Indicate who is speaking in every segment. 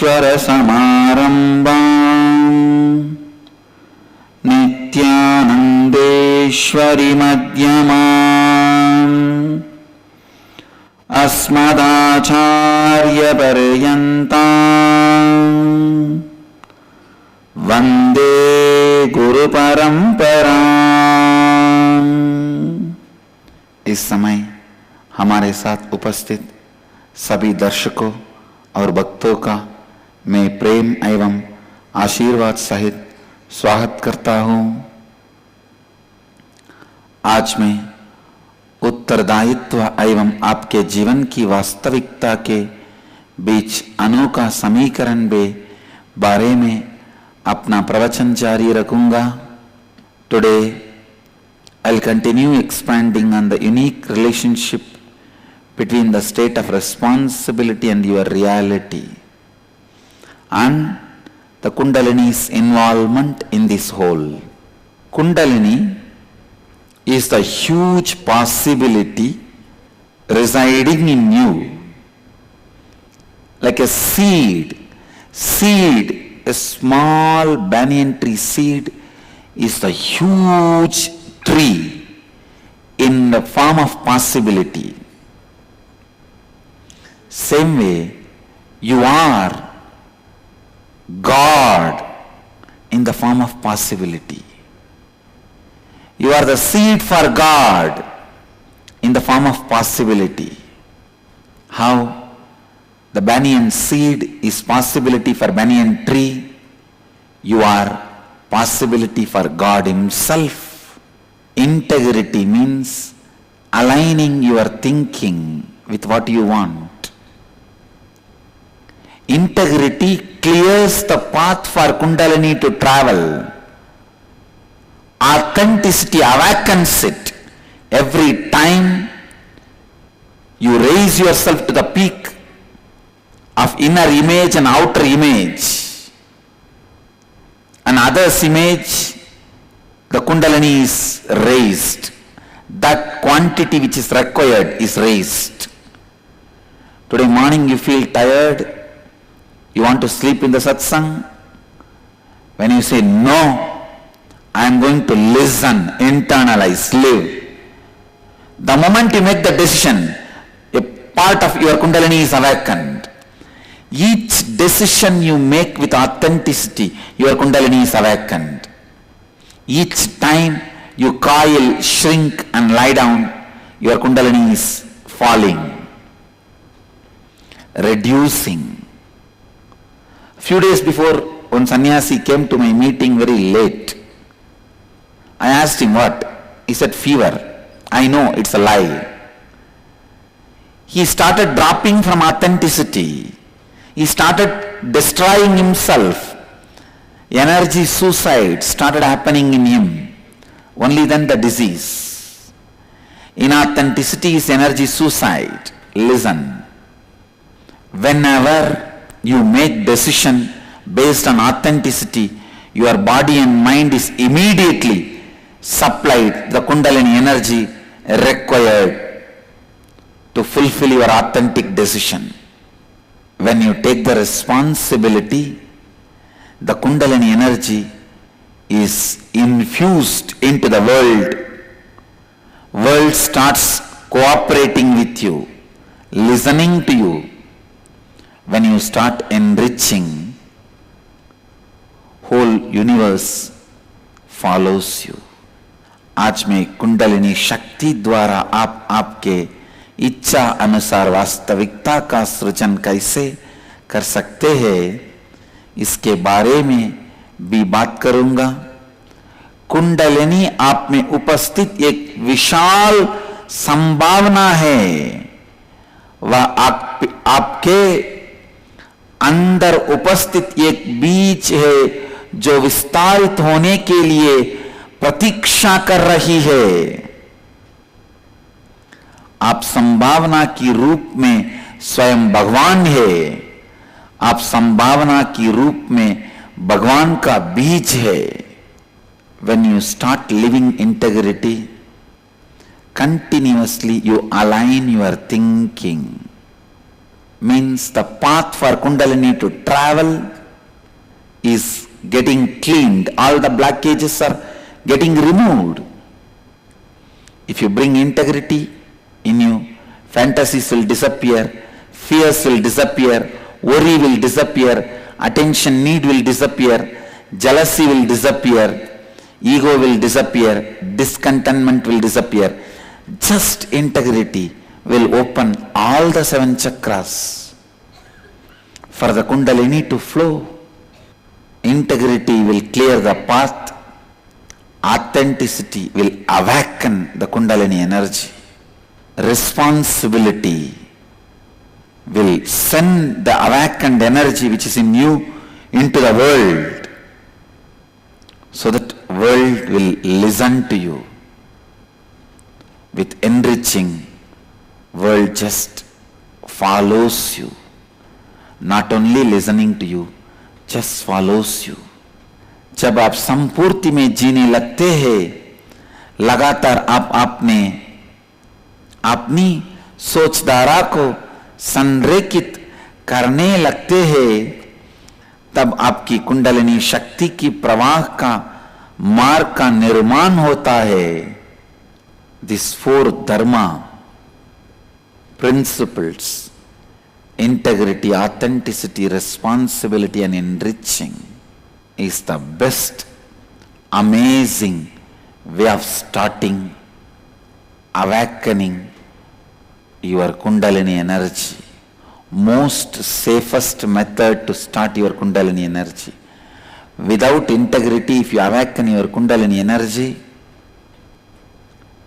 Speaker 1: सदाशिवसमारम्भाम् नित्यानन्देश्वरि मध्यमाम् अस्मदाचार्यपर्यन्ताम् वन्दे गुरुपरम्पराम्। इस समय हमारे साथ उपस्थित सभी दर्शकों और भक्तों का मैं प्रेम एवं आशीर्वाद सहित स्वागत करता हूँ। आज मैं उत्तरदायित्व एवं आपके जीवन की वास्तविकता के बीच अनोखा समीकरण के बारे में अपना प्रवचन जारी रखूंगा। Today I'll continue expanding on the unique relationship between the state of responsibility and your reality and the Kundalini's involvement in this whole. Kundalini is the huge possibility residing in you, like a seed, a small banyan tree seed is the huge tree in the form of possibility. Same way, you are God in the form of possibility. You are the seed for God in the form of possibility. How? The banyan seed is possibility for banyan tree. You are possibility for God Himself. Integrity means aligning your thinking with what you want. Integrity clears the path for Kundalini to travel. Authenticity awakens it. Every time you raise yourself to the peak of inner image and outer image and others' image, the Kundalini is raised. That quantity which is required is raised. Today morning you feel tired, you want to sleep in the satsang. When you say no, I am going to listen, internalize, live. The moment you make the decision, a part of your Kundalini is awakened. Each decision you make with authenticity, your Kundalini is awakened. Each time you coil, shrink and lie down, your Kundalini is falling, reducing. A few days before, one sannyasi came to my meeting very late. I asked him what? He said fever. I know it's a lie. He started dropping from authenticity. He started destroying himself. Energy suicide started happening in him. Only then the disease. Inauthenticity is energy suicide. Listen. Whenever you make decision based on authenticity, your body and mind is immediately supplied the Kundalini energy required to fulfill your authentic decision. When you take the responsibility, the Kundalini energy is infused into the world. World starts cooperating with you, listening to you. When you start enriching, whole universe follows you. आज मैं कुंडलिनी शक्ति द्वारा आपके इच्छा अनुसार वास्तविकता का सृजन कैसे कर सकते हैं, इसके बारे में भी बात करूंगा। कुंडलिनी आप में उपस्थित एक विशाल संभावना है। वह आपके अंदर उपस्थित एक बीज है जो विस्तारित होने के लिए प्रतीक्षा कर रही है। आप संभावना की रूप में स्वयं भगवान है। आप संभावना की रूप में भगवान का बीज है। When you start living integrity, continuously you align your thinking. means the path for Kundalini to travel is getting cleaned. All the blockages are getting removed. If you bring integrity in you, fantasies will disappear, fears will disappear, worry will disappear, attention need will disappear, jealousy will disappear, ego will disappear, discontentment will disappear. Just integrity will open all the 7 chakras for the Kundalini to flow. Integrity will clear the path. Authenticity will awaken the Kundalini energy. Responsibility will send the awakened energy which is in you into the world, so that world will listen to you. With enriching, world just follows you. Not only listening to you, just follows you. जब आप संपूर्ति में जीने लगते हैं, लगातार आप अपनी सोचधारा को संरेखित करने लगते हैं, तब आपकी कुंडलिनी शक्ति की प्रवाह का मार्ग का निर्माण होता है. These 4 dharma principles, integrity, authenticity, responsibility and enriching, is the best, amazing way of starting, awakening your Kundalini energy. Most safest method to start your Kundalini energy. Without integrity, if you awaken your Kundalini energy,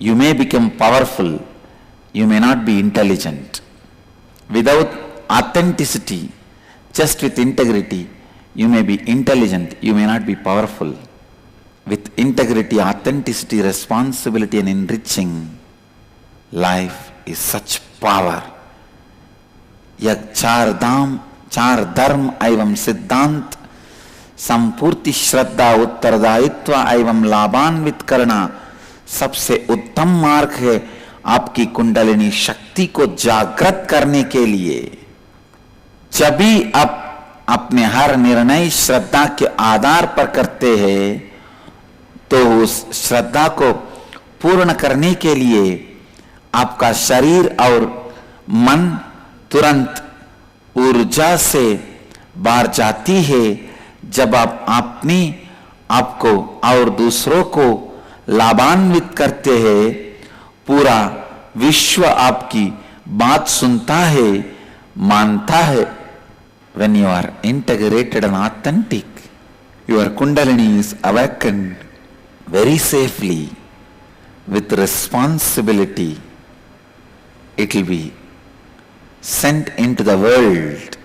Speaker 1: you may become powerful, you may not be intelligent. Without authenticity, just with integrity, you may be intelligent, you may not be powerful. With integrity, authenticity, responsibility and enriching, life is such power. यह 4 धाम, 4 धर्म एवं सिद्धांत, संपूर्ति, श्रद्धा, उत्तरदायित्व एवं लाभान्वित करना सबसे उत्तम मार्ग है आपकी कुंडलिनी शक्ति को जागृत करने के लिए. जब भी आप अपने हर निर्णय श्रद्धा के आधार पर करते हैं, तो उस श्रद्धा को पूर्ण करने के लिए आपका शरीर और मन तुरंत ऊर्जा से बाहर जाती है. जब आप अपनी आपको और दूसरों को लाभान्वित करते हैं, पूरा विश्व आपकी बात सुनता है, मानता है. When you are integrated and authentic, your Kundalini is awakened very safely with responsibility. It will be sent into the world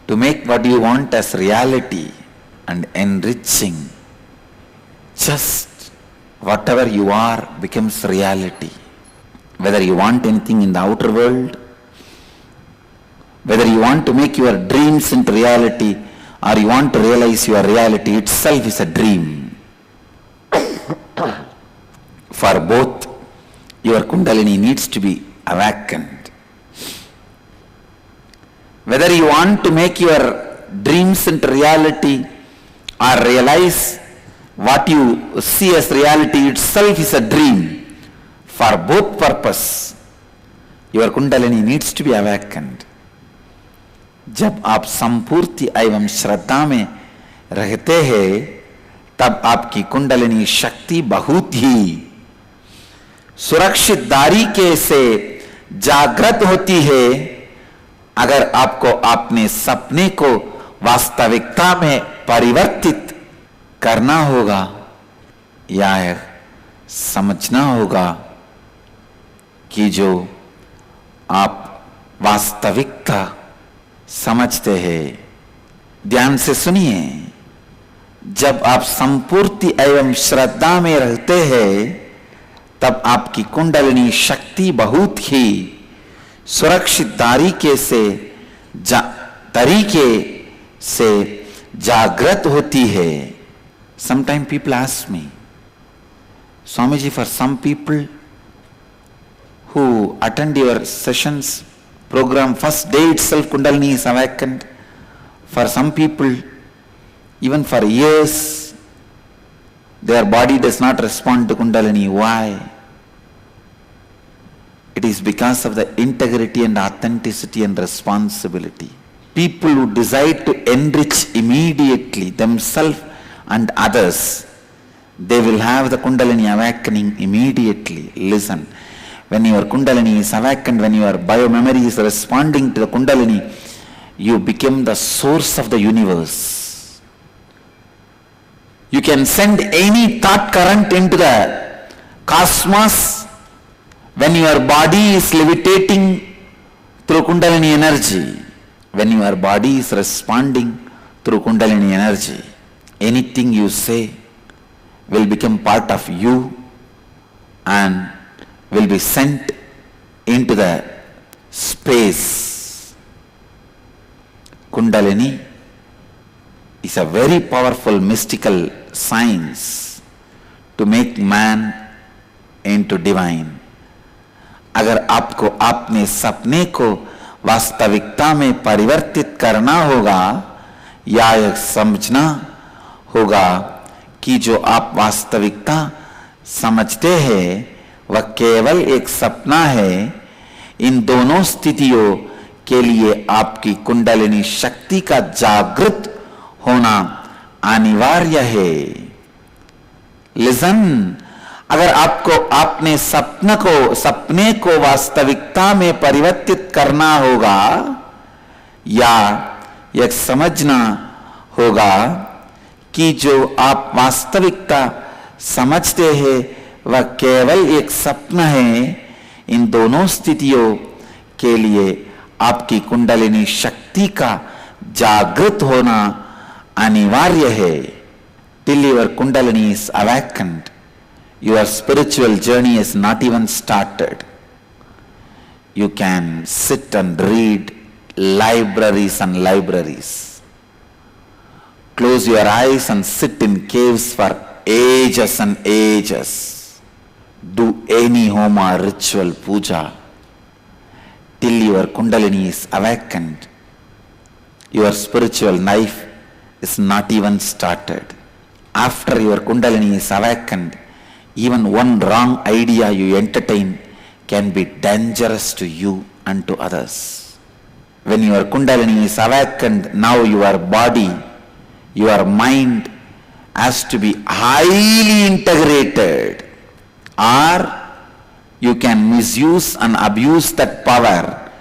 Speaker 1: to make what you want as reality and enriching. Just whatever you are becomes reality. Whether you want anything in the outer world, whether you want to make your dreams into reality, or you want to realize your reality itself is a dream. For both, your Kundalini needs to be awakened. Whether you want to make your dreams into reality or realize what you see as reality itself is a dream, for both purpose, your Kundalini needs to be awakened. जब आप संपूर्ति एवं श्रद्धा में रहते हैं, तब आपकी कुंडलिनी शक्ति बहुत ही सुरक्षित तरीके से जागृत होती है. अगर आपको अपने सपने को वास्तविकता में परिवर्तित करना होगा, या समझना होगा कि जो आप वास्तविकता समझते हैं. ध्यान से सुनिए. जब आप संपूर्ति एवं श्रद्धा में रहते हैं, तब आपकी कुंडलिनी शक्ति बहुत ही सुरक्षित तरीके से जागृत होती है. Sometimes people ask me, Swamiji, for some people who attend your sessions program, first day itself Kundalini is awakened. For some people, even for years, their body does not respond to Kundalini. Why? It is because of the integrity and authenticity and responsibility. People who decide to enrich immediately themselves and others, they will have the Kundalini awakening immediately. Listen, when your Kundalini is awakened, when your biomemory is responding to the Kundalini, you become the source of the universe. You can send any thought current into the cosmos when your body is levitating through Kundalini energy. When your body is responding through Kundalini energy, anything you say will become part of you and will be sent into the space. Kundalini is a very powerful mystical science to make man into divine. अगर आपको अपने सपने को वास्तविकता में परिवर्तित करना होगा या यह समझना होगा कि जो आप वास्तविकता समझते हैं वह केवल एक सपना है, इन दोनों स्थितियों के लिए आपकी कुंडलिनी शक्ति का जागृत होना अनिवार्य है. लिसन, अगर आपको अपने सपने को वास्तविकता में परिवर्तित करना होगा या यह समझना होगा कि जो आप वास्तविकता समझते हैं वह केवल एक सपना है, इन दोनों स्थितियों के लिए आपकी कुंडलिनी शक्ति का जागृत होना अनिवार्य है. Till your Kundalini is awakened, your spiritual journey is not even started. You can sit and read libraries and libraries. Close your eyes and sit in caves for ages and ages. Do any homa, ritual, puja. Till your Kundalini is awakened, your spiritual life is not even started. After your Kundalini is awakened, even one wrong idea you entertain can be dangerous to you and to others. When your Kundalini is awakened, now your body, your mind has to be highly integrated, or you can misuse and abuse that power.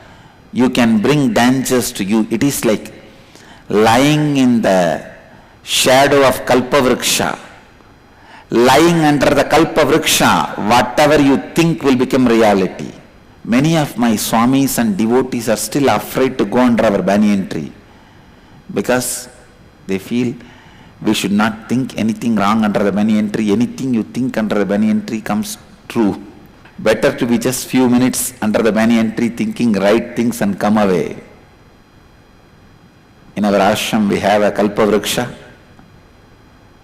Speaker 1: You can bring dangers to you. It is like lying in the shadow of Kalpavriksha. Lying under the Kalpavriksha, whatever you think will become reality. Many of my swamis and devotees are still afraid to go under our banyan tree because they feel we should not think anything wrong under the banyan tree. Anything you think under the banyan tree comes true. Better to be just few minutes under the banyan tree thinking right things and come away. In our ashram we have a Kalpavriksha,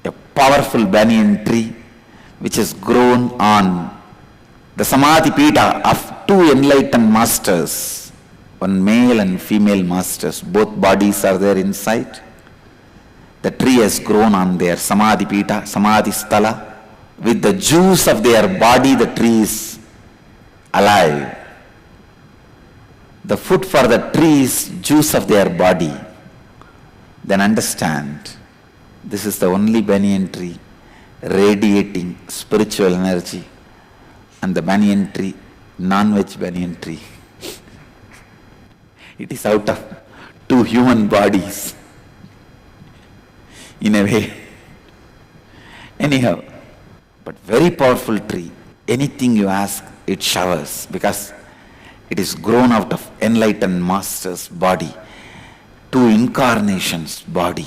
Speaker 1: a powerful banyan tree which has grown on the Samadhi Pita of two enlightened masters, one male and female masters. Both bodies are there inside. The tree has grown on their Samadhi Pita, Samadhi Sthala. With the juice of their body, the tree is alive. The food for the tree is juice of their body. Then understand, this is the only banyan tree radiating spiritual energy, and the banyan tree, non-veg banyan tree. It is out of two human bodies in a way. Anyhow, but very powerful tree. Anything you ask, it showers because it is grown out of enlightened master's body, two incarnations body.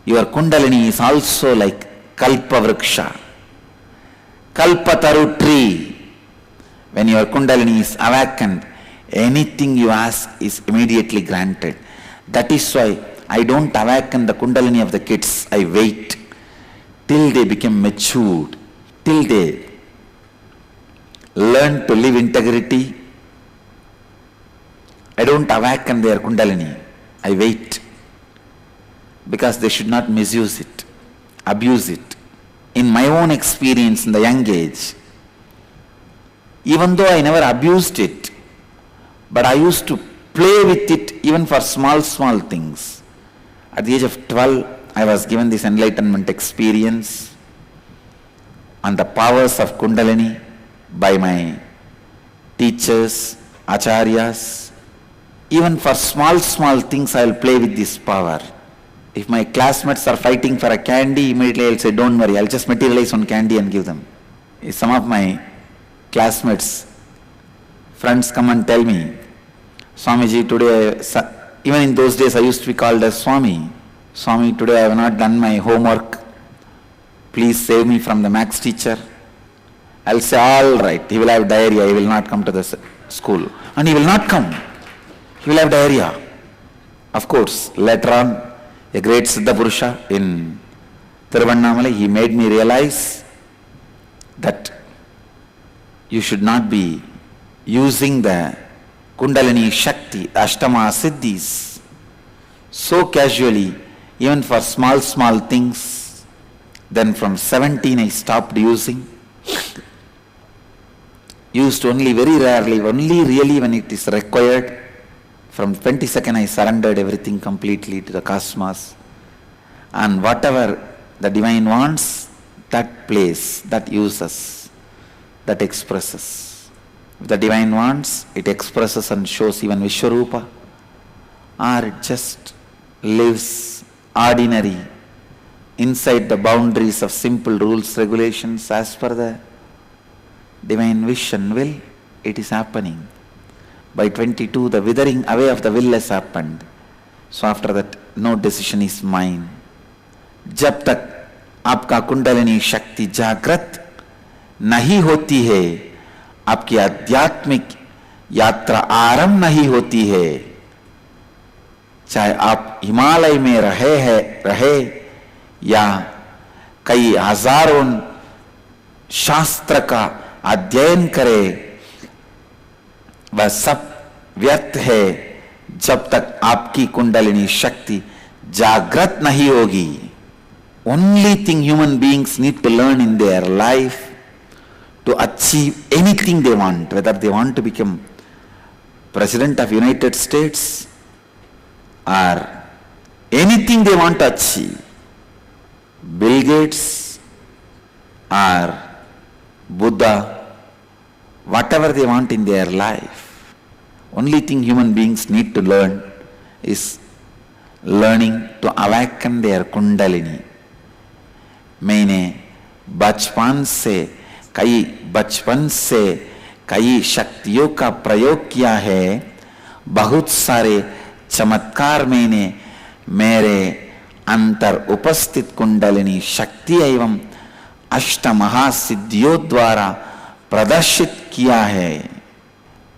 Speaker 1: Your Kundalini is also like Kalpavriksha, Kalpataru tree. When your Kundalini is awakened, anything you ask is immediately granted. That is why I don't awaken the Kundalini of the kids. I wait till they become matured, till they learn to live integrity. I don't awaken their Kundalini. I wait. Because they should not misuse it, abuse it. In my own experience in the young age, even though I never abused it, but I used to play with it even for small things. At the age of 12, I was given this enlightenment experience on the powers of Kundalini by my teachers, acharyas. Even for small things, I will play with this power. If my classmates are fighting for a candy, immediately I will say, don't worry, I will just materialize one candy and give them. If some of my classmates, friends come and tell me, Swamiji, today, even in those days I used to be called as Swami. Swami, today I have not done my homework. Please save me from the maths teacher. I will say, all right, he will have diarrhea, he will not come to the school. And he will not come. He will have diarrhea. Of course, later on, a great Siddha Purusha in Tiruvannamalai, he made me realize that you should not be using the Kundalini Shakti, Ashtama Siddhis, so casually, even for small things. Then from 17 I stopped using. Used only very rarely, only really when it is required. From 22nd I surrendered everything completely to the cosmos. And whatever the divine wants, that plays, that uses, that expresses. If the divine wants, it expresses and shows even Vishwarupa. Or it just lives ordinary, inside the boundaries of simple rules, regulations, as per the divine wish and will, it is happening. By 22, the withering away of the will has happened. So after that, no decision is mine. जब तक आपका कुंडलिनी शक्ति जागृत नहीं होती है, आपकी आध्यात्मिक यात्रा आरंभ नहीं होती है, चाहे आप हिमालय में रहे या कई हजारों शास्त्र का अध्ययन करे, वह सब व्यर्थ है जब तक आपकी कुंडलिनी शक्ति जागृत नहीं होगी. Only thing human beings need to learn in their life to achieve anything they want, whether they want to become President of United States or anything they want to achieve, Bill Gates or Buddha, whatever they want in their life, only thing human beings need to learn is learning to awaken their Kundalini. मैंने बचपन से कई शक्तियों का प्रयोग किया है. बहुत सारे चमत्कार मैंने मेरे अंतर उपस्थित कुंडलिनी शक्ति एवं अष्ट महासिद्धियों द्वारा प्रदर्शित किया है.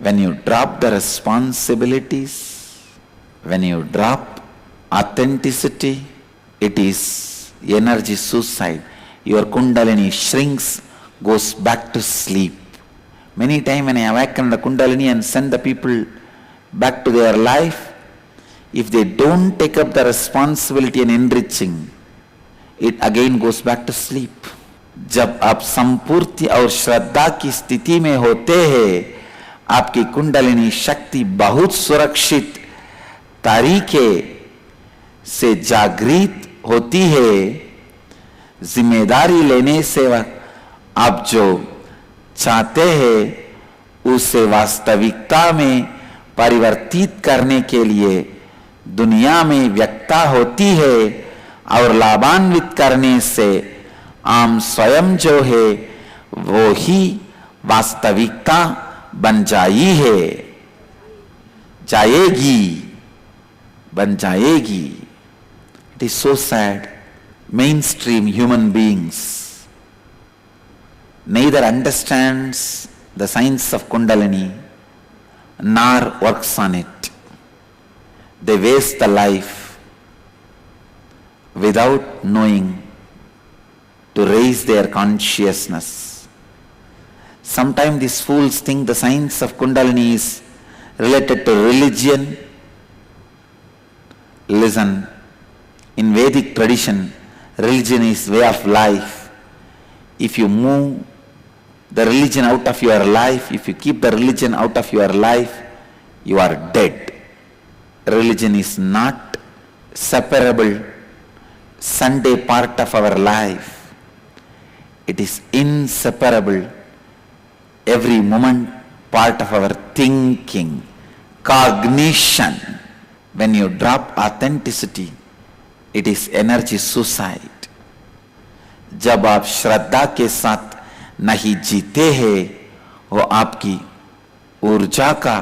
Speaker 1: When you drop the responsibilities, when you drop authenticity, it is energy suicide. Your Kundalini shrinks, goes back to sleep. Many times when I awaken the Kundalini and send the people back to their life, if they don't take up the responsibility and enriching, it again goes back to sleep. जब आप संपूर्ति और श्रद्धा की स्थिति में होते हैं, आपकी कुंडलिनी शक्ति बहुत सुरक्षित तरीके से जागृत होती है. जिम्मेदारी लेने से आप जो चाहते हैं उसे वास्तविकता में परिवर्तित करने के लिए दुनिया में व्यक्ता होती है और लाभान्वित करने से आम स्वयं जो है वो ही वास्तविकता बन जाएगी. It is so sad. Mainstream human beings neither understands the science of Kundalini nor works on it. They waste the life without knowing to raise their consciousness. Sometimes these fools think the science of Kundalini is related to religion. Listen, in Vedic tradition, religion is way of life. If you move the religion out of your life, if you keep the religion out of your life, you are dead. Religion is not separable Sunday part of our life. It is inseparable every moment part of our thinking, cognition. When you drop authenticity, it is energy suicide. जब आप श्रद्धा के साथ नहीं जीते हैं, वो आपकी ऊर्जा का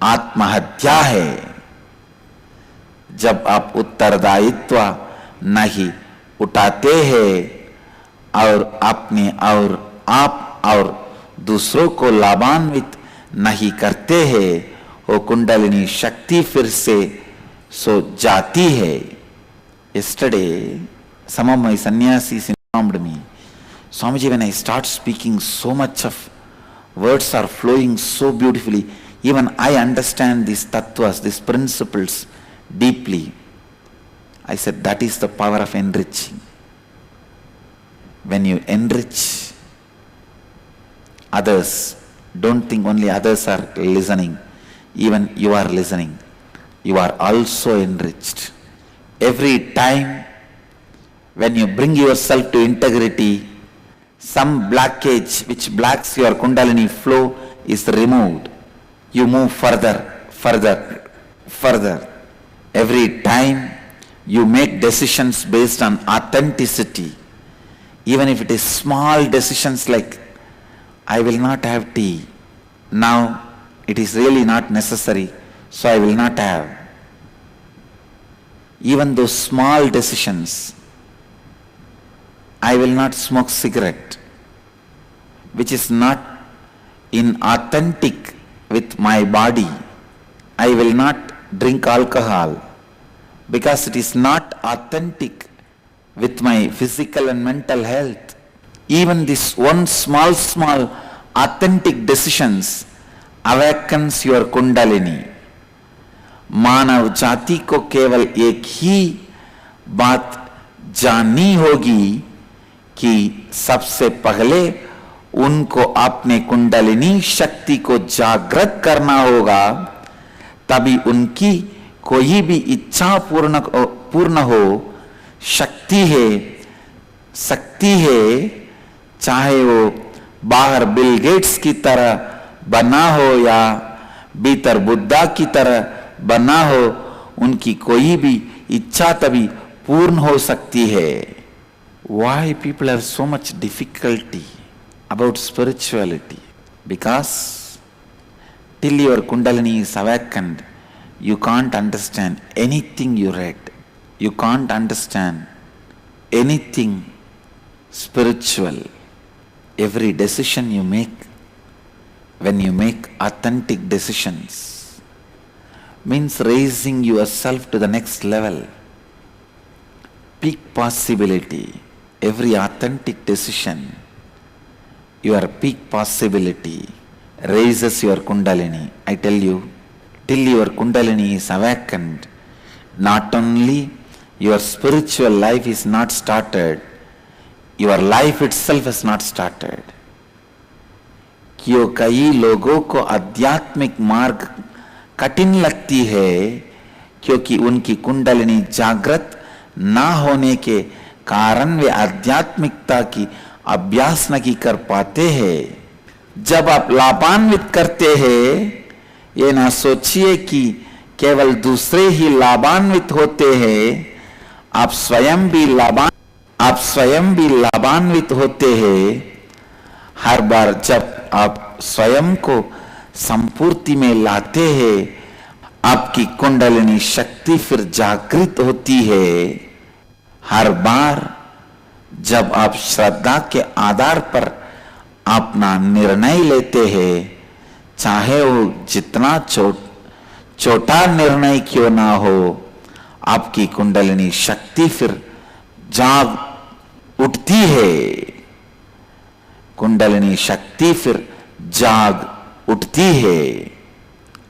Speaker 1: आत्महत्या है। जब आप उत्तरदायित्व नहीं उठाते हैं और अपने और आप और दूसरों को लाभान्वित नहीं करते हैं, वो कुंडलिनी शक्ति फिर से सो जाती है। Yesterday, some of my sannyasis informed me, Swamiji, when I start speaking, so much of words are flowing so beautifully. Even I understand these tattvas, these principles deeply. I said, that is the power of enriching. When you enrich others, don't think only others are listening. Even you are listening. You are also enriched. Every time when you bring yourself to integrity, some blockage which blocks your kundalini flow is removed. You move further, further, further. Every time you make decisions based on authenticity, even if it is small decisions like, I will not have tea. Now it is really not necessary, so I will not have. Even those small decisions, I will not smoke cigarette, which is not inauthentic with my body. I will not drink alcohol because it is not authentic with my physical and mental health. Even this one small authentic decisions awakens your kundalini. मानव जाति को केवल एक ही बात जाननी होगी कि सबसे पहले उनको अपने कुंडलिनी शक्ति को जागृत करना होगा, तभी उनकी कोई भी इच्छा पूर्ण हो। शक्ति है, चाहे वो बाहर बिल गेट्स की तरह बना हो या भीतर बुद्धा की तरह बना हो, उनकी कोई भी इच्छा तभी पूर्ण हो सकती है। Why people have so much difficulty about spirituality? Because till your kundalini is awakened, you can't understand anything you read. You can't understand anything spiritual. Every decision you make, when you make authentic decisions, means raising yourself to the next level. Peak possibility. Every authentic decision, your peak possibility raises your kundalini. I tell you, till your kundalini is awakened, not only your spiritual life is not started, your life itself is not started. क्यों कई लोगों को आध्यात्मिक मार्ग कठिन लगती है क्योंकि उनकी कुंडलिनी जागृत ना होने के कारण वे आध्यात्मिकता की अभ्यास नहीं कर पाते हैं। जब आप लाभान्वित करते हैं, ये ना सोचिए कि केवल दूसरे ही लाभान्वित होते हैं, आप स्वयं भी लाभान्वित होते हैं। हर बार जब आप स्वयं को संपूर्ति में लाते हैं, आपकी कुंडलिनी शक्ति फिर जागृत होती है। हर बार जब आप श्रद्धा के आधार पर अपना निर्णय लेते हैं, चाहे वो जितना छोटा निर्णय क्यों ना हो, आपकी कुंडलिनी शक्ति फिर जाग उठती है। कुंडलिनी शक्ति फिर जाग उठती है।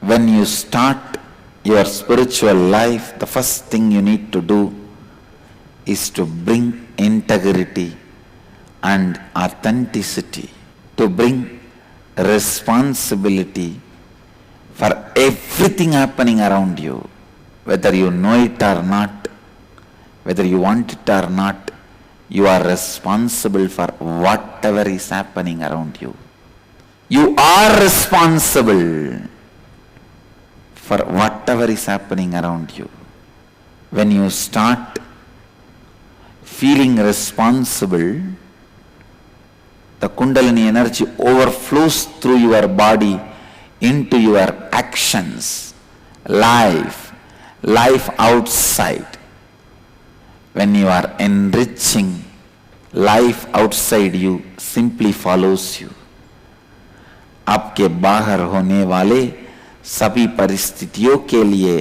Speaker 1: when you start your spiritual life, the first thing you need to do is to bring integrity and authenticity, to bring responsibility for everything happening around you, whether you know it or not, whether you want it or not. You are responsible for whatever is happening around you. You are responsible for whatever is happening around you. When you start feeling responsible, the Kundalini energy overflows through your body into your actions, life outside. When you are enriching, life outside you simply follows you. आपके बाहर होने वाले सभी परिस्थितियों के लिए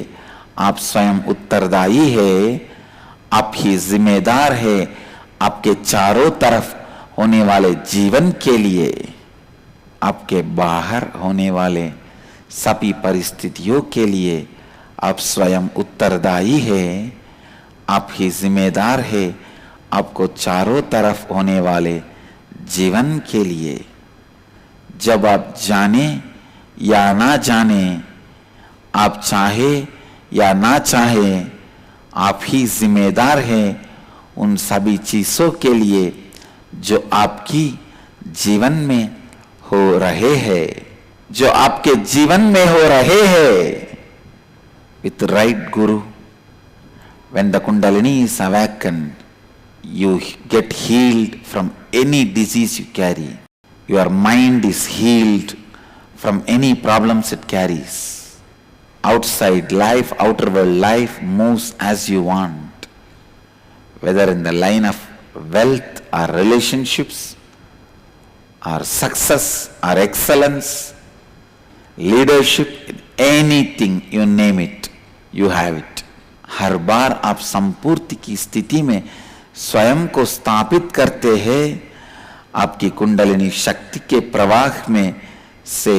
Speaker 1: आप स्वयं उत्तरदायी है, आप ही जिम्मेदार है। आपके चारों तरफ होने वाले जीवन के लिए, आपके बाहर होने वाले सभी परिस्थितियों के लिए आप स्वयं उत्तरदायी है, आप ही जिम्मेदार है आपको चारों तरफ होने वाले जीवन के लिए। जब आप जाने या ना जाने, आप चाहे या ना चाहे, आप ही जिम्मेदार हैं उन सभी चीजों के लिए जो आपकी जीवन में हो रहे हैं, जो आपके जीवन में हो रहे हैं। With right Guru, when the Kundalini is awakened, you get healed from any disease you carry. Your mind is healed from any problems it carries. Outside life, outer world life moves as you want. Whether in the line of wealth or relationships, or success or excellence, leadership, anything, you name it, you have it. हर बार आप संपूर्ति की स्थिति में स्वयं को स्थापित करते हैं, आपकी कुंडलिनी शक्ति के प्रवाह में से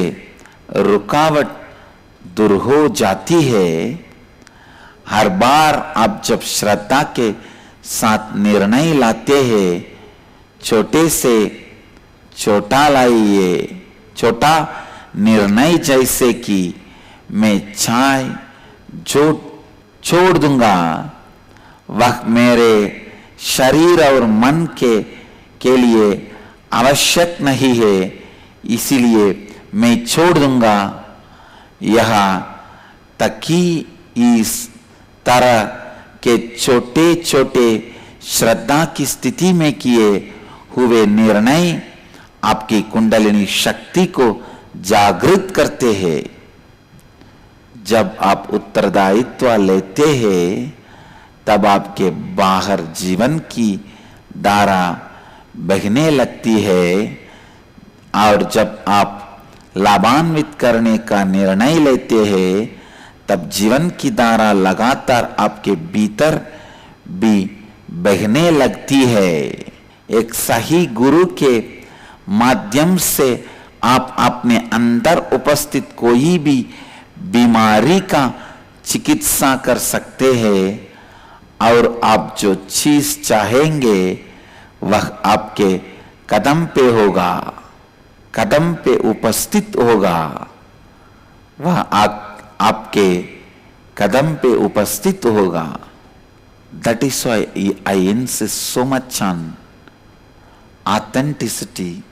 Speaker 1: रुकावट दूर हो जाती है। हर बार आप जब श्रद्धा के साथ निर्णय लाते हैं, छोटे से छोटा लाइए, छोटा निर्णय जैसे कि मैं चाय जो छोड़ दूंगा, वह मेरे शरीर और मन के लिए आवश्यक नहीं है, इसीलिए मैं छोड़ दूंगा। यह तक कि इस तरह के छोटे छोटे श्रद्धा की स्थिति में किए हुए निर्णय आपकी कुंडलिनी शक्ति को जागृत करते हैं। जब आप उत्तरदायित्व लेते हैं, तब आपके बाहर जीवन की धारा बहने लगती है, और जब आप लाभान्वित करने का निर्णय लेते हैं, तब जीवन की धारा लगातार आपके भीतर भी बहने लगती है। एक सही गुरु के माध्यम से आप अपने अंदर उपस्थित कोई भी बीमारी का चिकित्सा कर सकते हैं, और आप जो चीज चाहेंगे वह आपके कदम पे होगा, कदम पे उपस्थित होगा, वह आपके कदम पे उपस्थित होगा। That is why I insist so much on authenticity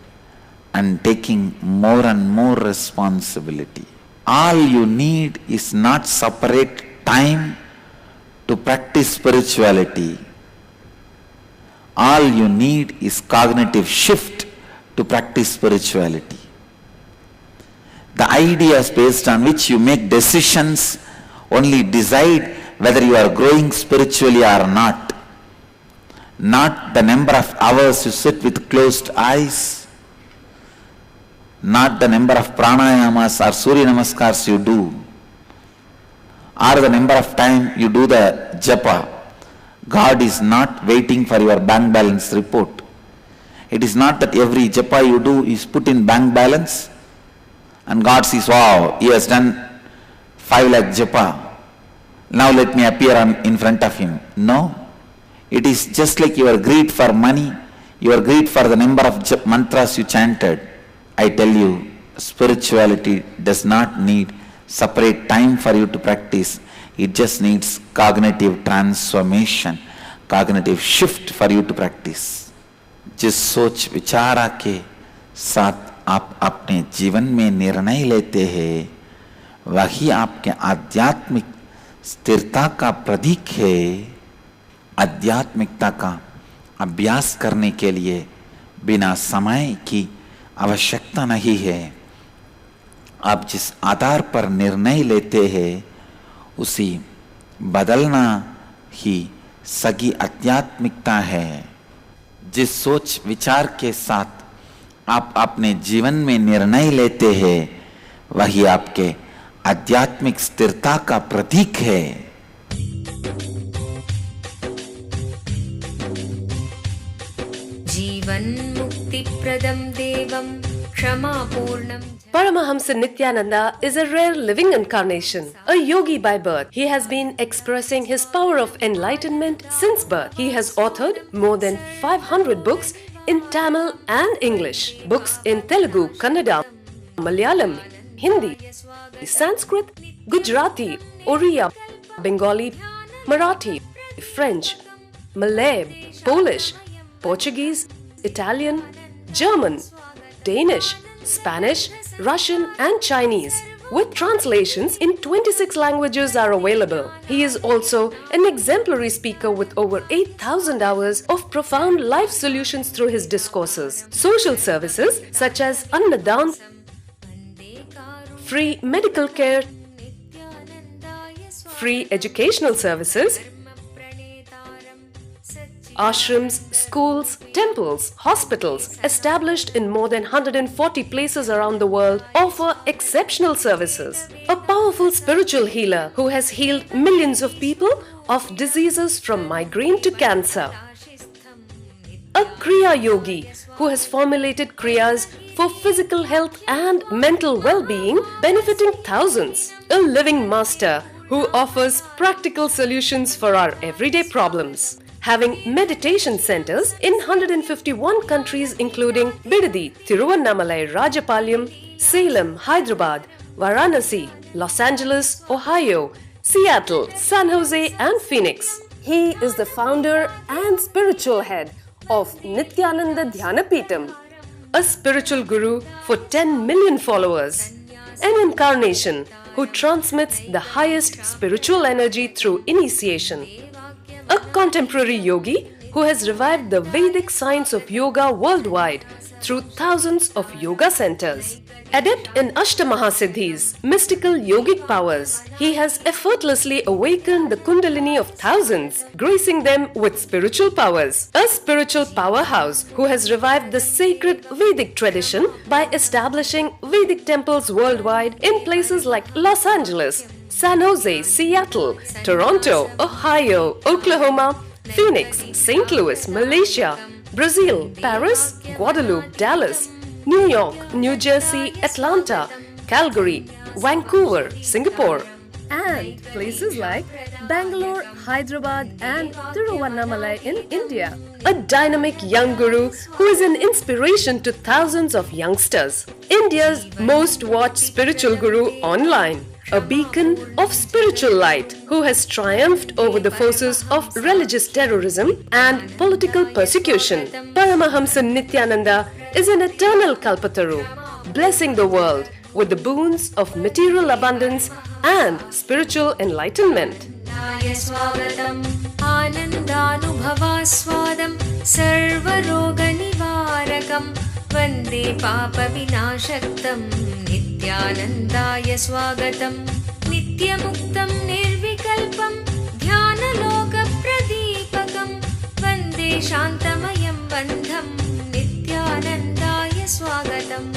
Speaker 1: and taking more and more responsibility. All you need is not separate time to practice spirituality. All you need is cognitive shift to practice spirituality. The ideas based on which you make decisions only decide whether you are growing spiritually or not. Not the number of hours you sit with closed eyes, not the number of pranayamas or surya namaskars you do, or the number of time you do the japa. God is not waiting for your bank balance report. It is not that every japa you do is put in bank balance and God says, wow, he has done 5 lakh japa. Now let me appear in front of him. No. It is just like your greed for money, your greed for the number of mantras you chanted. I tell you, spirituality does not need separate time for you to practice. It just needs cognitive transformation, cognitive shift for you to practice. जिस सोच विचारा के साथ आप अपने जीवन में निर्णय लेते हैं, वही आपके आध्यात्मिक स्थिरता का प्रतीक है। आध्यात्मिकता का अभ्यास करने के लिए बिना समय की आवश्यकता नहीं है। आप जिस आधार पर निर्णय लेते हैं, उसी बदलना ही सगी आध्यात्मिकता है। जिस सोच विचार के साथ आप अपने जीवन में निर्णय लेते हैं, वही आपके आध्यात्मिक स्थिरता का प्रतीक है।
Speaker 2: जीवन मुक्ति प्रदम देवम क्षमापूर्णम।
Speaker 3: Paramahamsa Nityananda is a rare living incarnation, a yogi by birth. He has been expressing his power of enlightenment since birth. He has authored more than 500 books in Tamil and English, books in Telugu, Kannada, Malayalam, Hindi, Sanskrit, Gujarati, Oriya, Bengali, Marathi, French, Malay, Polish, Portuguese, Italian, German, Danish, Spanish, Russian and Chinese, with translations in 26 languages are available. He is also an exemplary speaker with over 8,000 hours of profound life solutions through his discourses. Social services such as Annadan, free medical care, free educational services, ashrams, schools, temples, hospitals established in more than 140 places around the world offer exceptional services. A powerful spiritual healer who has healed millions of people of diseases from migraine to cancer. A Kriya Yogi who has formulated Kriyas for physical health and mental well-being, benefiting thousands. A living master who offers practical solutions for our everyday problems. Having meditation centers in 151 countries including Bidadi, Tiruvannamalai, Rajapalyam, Salem, Hyderabad, Varanasi, Los Angeles, Ohio, Seattle, San Jose and Phoenix. He is the founder and spiritual head of Nityananda Dhyanapitham, a spiritual guru for 10 million followers, an incarnation who transmits the highest spiritual energy through initiation. A contemporary yogi who has revived the Vedic science of yoga worldwide through thousands of yoga centers. Adept in Ashtamahasiddhis, mystical yogic powers, he has effortlessly awakened the Kundalini of thousands, gracing them with spiritual powers. A spiritual powerhouse who has revived the sacred Vedic tradition by establishing Vedic temples worldwide in places like Los Angeles, San Jose, Seattle, Toronto, Ohio, Oklahoma, Phoenix, St. Louis, Malaysia, Brazil, Paris, Guadeloupe, Dallas, New York, New Jersey, Atlanta, Calgary, Vancouver, Singapore, and places like Bangalore, Hyderabad, and Tiruvannamalai in India. A dynamic young guru who is an inspiration to thousands of youngsters. India's most watched spiritual guru online. A beacon of spiritual light who has triumphed over the forces of religious terrorism and political persecution. Paramahamsa Nityananda is an eternal Kalpataru, blessing the world with the boons of material abundance and spiritual enlightenment.
Speaker 2: आनन्दानुभवास्वादं सर्वरोगनिवारकं वन्दे पापविनाशक्तं नित्यानन्दाय स्वागतं नित्यमुक्तं निर्विकल्पं ध्यानलोकप्रदीपकं वन्दे शान्तमयं बन्धं नित्यानन्दाय स्वागतम्।